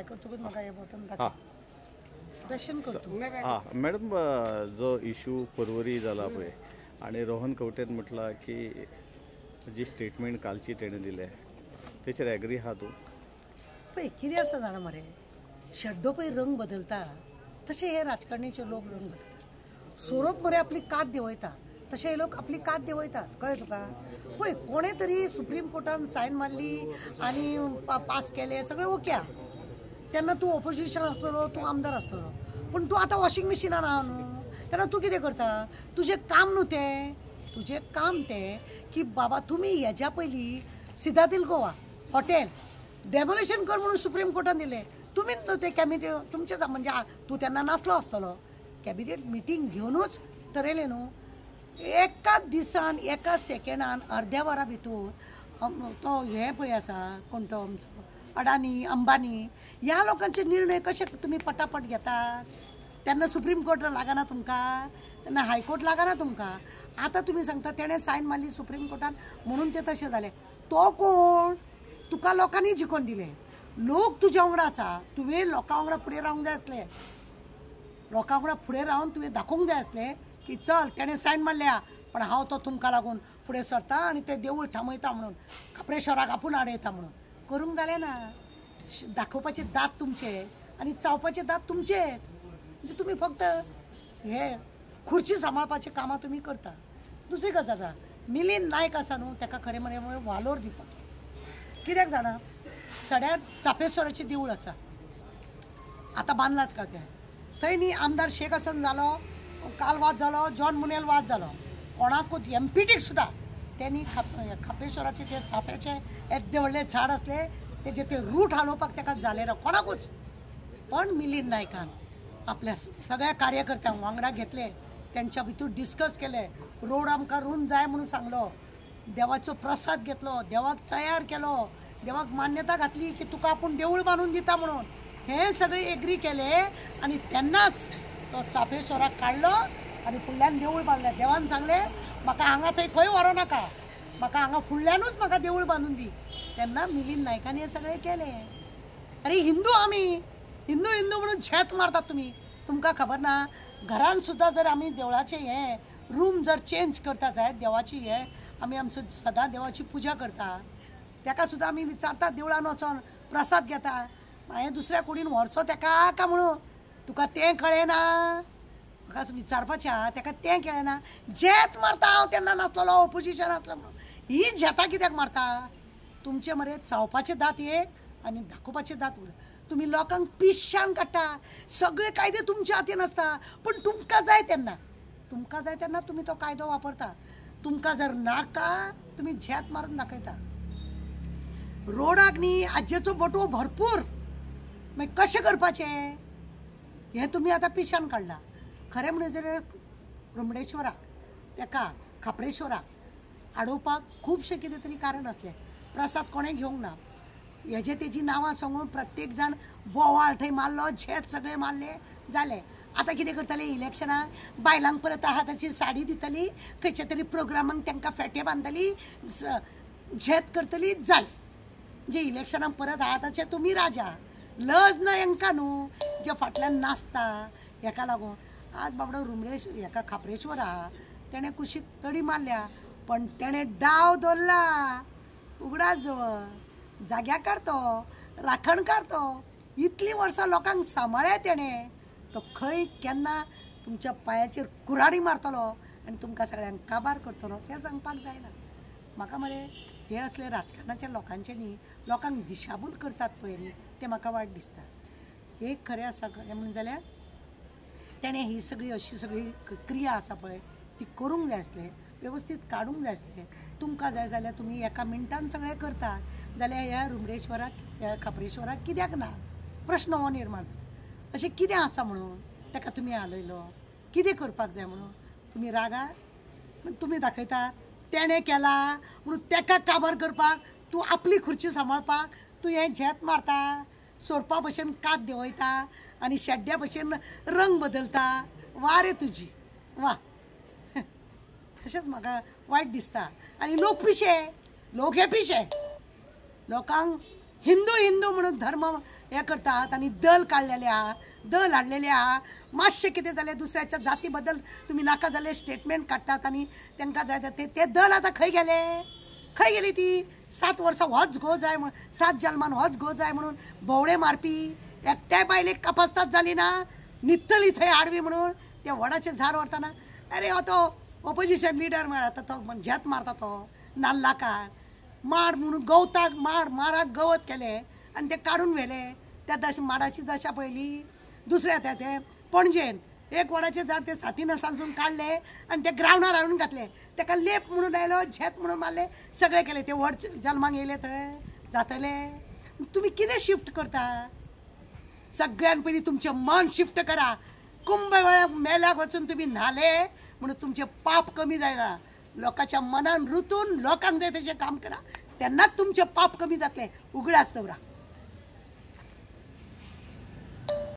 हे करतकूच म्हाका हे बटन दाखय क्वेश्चन करतो मॅडम जो इशू परवरी जाला पळय आणि रोहन खंवटेन म्हटला की जी स्टेटमेंट कालची तेणें दिले तेचेर एग्री आहा तूं पळय कितें आसा जाणा मरे शेड्डो पळय रंग बदलता तशे हे राजकारणीचे लोक रंग बदलतात सोरोप मरे आपली कात देंवयता तशे हे लोक आपली कात देंवयतात कळ्ळें तुका पळय कोणें तरी सुप्रीम कोर्टान सायन मारली आनी पास केले सगळें ओके तेन्ना तूं ऑपोजिशन आसतलो तूं आमदार आसतलो पूण तूं आतां वॉशिंग मशिनान आहा न्हू तेन्ना तूं कितें करता तुजें काम न्हू तें तुजें काम तें की बाबा तुमी हेज्या पयलीं सिदातील गोवा हॉटेल डेमोलेशन कर म्हणून सुप्रीम कोर्टान दिलें तुमी न्हू तें कॅबिनेट तुमचें म्हणजे तूं तेन्ना नासलो आसतलो कॅबिनेट मिटींग घेवनूच थरयलें न्हू एकाच दिसान एका सेकंडान अर्द्या वरा भितर तो हे पळय आसा कोण तो आमचो अडानी अंबानी ह्या लोकांचे निर्णय कशे तुमी पटापट घेतात तेन्ना सुप्रीम कोर्ट लागना तुमकां तेन्ना हायकोर्ट लागना तुमकां आतां तुमी सांगता तेणें सायन मारली सुप्रीम कोर्टान म्हणून तें तशें जालें तो कोण तुका लोकांनी जिखोवन दिलें लोक तुज्या वांगडा आसा तुवें लोकां वांगडा फुडें रावंक जाय आसलें लोकां वांगडा फुडें रावन तुवें दाखोवंक जाय आसलें की चल तेणें सायन मारल्या पण हांव तो तुमकां लागून फुडें सरता आनी तें देवूळ थांबयता म्हणून खापरेश्वराक आपूण आडयता म्हणून करूंक जालें ना दाखोवपाचे दात तुमचे आनी चावपाचे दात तुमचेच म्हणजे तुमी फक्त हे खुर्ची सांबाळपाचें कामां तुमी करता दुसरी गजाल आसा मिलिंद नायक आसा न्हू ताका खरें म्हळ्यार वालोर दिवपाचो कित्याक जाणा सड्यार चापेश्वराचें देवूळ आसा आतां बांदलात का तें थंय न्ही आमदार शेख हसन जालो काल वाद जालो जॉन मुनेल वाद जालो कोणाकूच एमपीटीक सुद्दां त्यांनी खापेश्वराचे जे चाफ्याचे येद्दे व्हडले झाड असले तेजे ते रूट हालोवपाक ताका जालें ना कोणाकूच पण मिलिंद नायकान आपल्या सगळ्या कार्यकर्त्यांक वांगडा घेतले त्यांच्या भितर डिस्कस केले रोड आमकां रूंद जाय म्हणून सांगलो देवाचो प्रसाद घेतलो देवाक तयार केलो देवाक मान्यता घातली की तुका आपूण देवूळ बांदून दिता म्हणून हे सगळे एग्री केले आणि तेन्नाच तो चापेश्वराक काडलो आनी फुडल्यान देवूळ बांदलें देवान सांगलें म्हाका हांगा थंय खंय व्हरो नाका म्हाका हांगा फुडल्यानूच म्हाका देवूळ बांदून दी तेन्ना मिलिंद नायकान हे सगळें केलें अरे हिंदू आमी हिंदू हिंदू म्हणून झेत मारतात तुमी तुमकां खबर ना घरान सुद्दां जर आमी देवळाचें हें रूम जर चेंज करता जायत देवाची हें आमी आमचो सदां देवाची पुजा करता ताका सुद्दां आमी विचारता देवळान वचोन प्रसाद घेता हांवें दुसऱ्या कुडीन व्हरचो ताका काय म्हणून तुका तें कळेना म्हाका विचारपाचें आहा ताका तें कळेना झेत मारता हांव तेन्ना नासलोलो ऑपोजिशन आसलो म्हणून ही झेतां कित्याक मारता तुमचे मरे चावपाचे दात एक आनी दाखोवपाचे दात उलट तुमी लोकांक पिश्शान काडटा सगळे कायदे तुमच्या हातीन आसता पण तुमकां जाय तेन्ना तुमी तो कायदो वापरता तुमकां जर नाका तुमी झेत मारून दाखयता रोडाक न्ही आज्जेचो बटवो भरपूर मागीर कशें करपाचें हें तुमी आतां पिश्यान काडला खरें म्हणून जर रुमडेश्वराक ताका खापरेश्वराक आडोवपाक खुबशे कितें तरी कारण आसलें प्रसाद कोणें घेवंक ना हेजे तेजी नांवां सांगून प्रत्येक जाण बोवाळ थंय मारलो झेत सगळें मारले जालें आतां कितें करतले इलेक्शनाक बायलांक परत हाताची साडी दितली खंयच्या तरी प्रोग्रामांक तांकां फेटे बांदतली झेत करतली जालें जे इलेक्शनाक परत हाताचे तुमी राजा लज ना हांकां न्हू जे फाटल्यान नाचता हेका लागून आज बाबडो रुमडेश हेका खापरेश्वर आहा तेणें कुशीक तडी मारल्या पण तेणें डाव दवरला उगडास दवर जाग्यार काडतो राखण काडतो इतलीं वर्सां लोकांक सांबाळ्ळें तेणें तो खंय केन्ना तुमच्या पांयाचेर कुऱ्हाडी मारतलो आनी तुमकां सगळ्यांक काबार करतलो तें सांगपाक जायना म्हाका मरे हे असले राजकारणाच्या लोकांचे न्ही लोकांक दिशाभूल करतात पळय न्ही तें म्हाका वायट दिसता एक खरें आसा खरें म्हणून जाल्यार तेणें ही सगळी अशी सगळी क्रिया आसा पळय ती करूंक जाय आसलें वेवस्थीत काडूंक जाय आसलें तुमकां जाय जाल्यार तुमी एका मिनटान सगळें करतात जाल्यार ह्या रुमडेश्वराक ह्या खापरेश्वराक कित्याक ना प्रश्न हो निर्माण जाता अशें कितें आसा म्हणून ताका तुमी हालयलो कितें करपाक जाय म्हणून तुमी रागा तुमी दाखयतात तेणें केला म्हणून ताका काबार करपाक तूं आपली खुर्ची सांबाळपाक तूं हें झेत मारता सोरपा भशेन कात देंवयता आनी शेड्ड्या भशेन रंग बदलता वा रे तुजी वा तशेंच म्हाका वायट दिसता आनी लोक पिशे लोक हे पिशे लोकांक हिंदू हिंदू म्हणून धर्म हे करतात आणि दल काढलेले आहा, दल हाडलेले आहा. मातशें कितें जालें दुसऱ्याच्या जाती बद्दल तुम्ही नाका जाल्यार स्टेटमेंट काडटात आणि तांकां जाय ते दल आतां खंय गेले? खंय गेली ती? 7 वर्सां होच घो जाय म्हण 7 जल्मान होच घो जाय म्हणून भोवडे मारपी एकट्याय बायलेक कापास्ताद जाली ना, न्हिदतली थंय आडवी म्हणून ते वडाचें झाड व्हरताना. अरे हो तो ऑपोजिशन लिडर मारता तो झेत मारता तो नाल्लाकार माड म्हणून गवताक माडाक गवत केले आणि ते काढून व्हेले. त्या माडाची दशा पळयली. दुसऱ्या ते पणजेन एक वडाचें झाड ते सातीन सांसून काडले आणि ते ग्रावंडार हाडून घातले. ताका लेप म्हणून आयलो, झेत म्हणून मारले, सगळे केले. ते व्हड जल्माक येयले थंय जातले. तुम्ही कितें शिफ्ट करता? सगळ्यान पयलीं तुमचें मन शिफ्ट करा. कुंभमेळ्याक मेल्याक वचून तुम्ही न्हाले म्हणून तुमचे पाप कमी जायना. लोकांच्या मनान रुतून लोकांक जाय तशें काम करा, तेन्नाच तुमचे पाप कमी जातले. उगडास दवरा.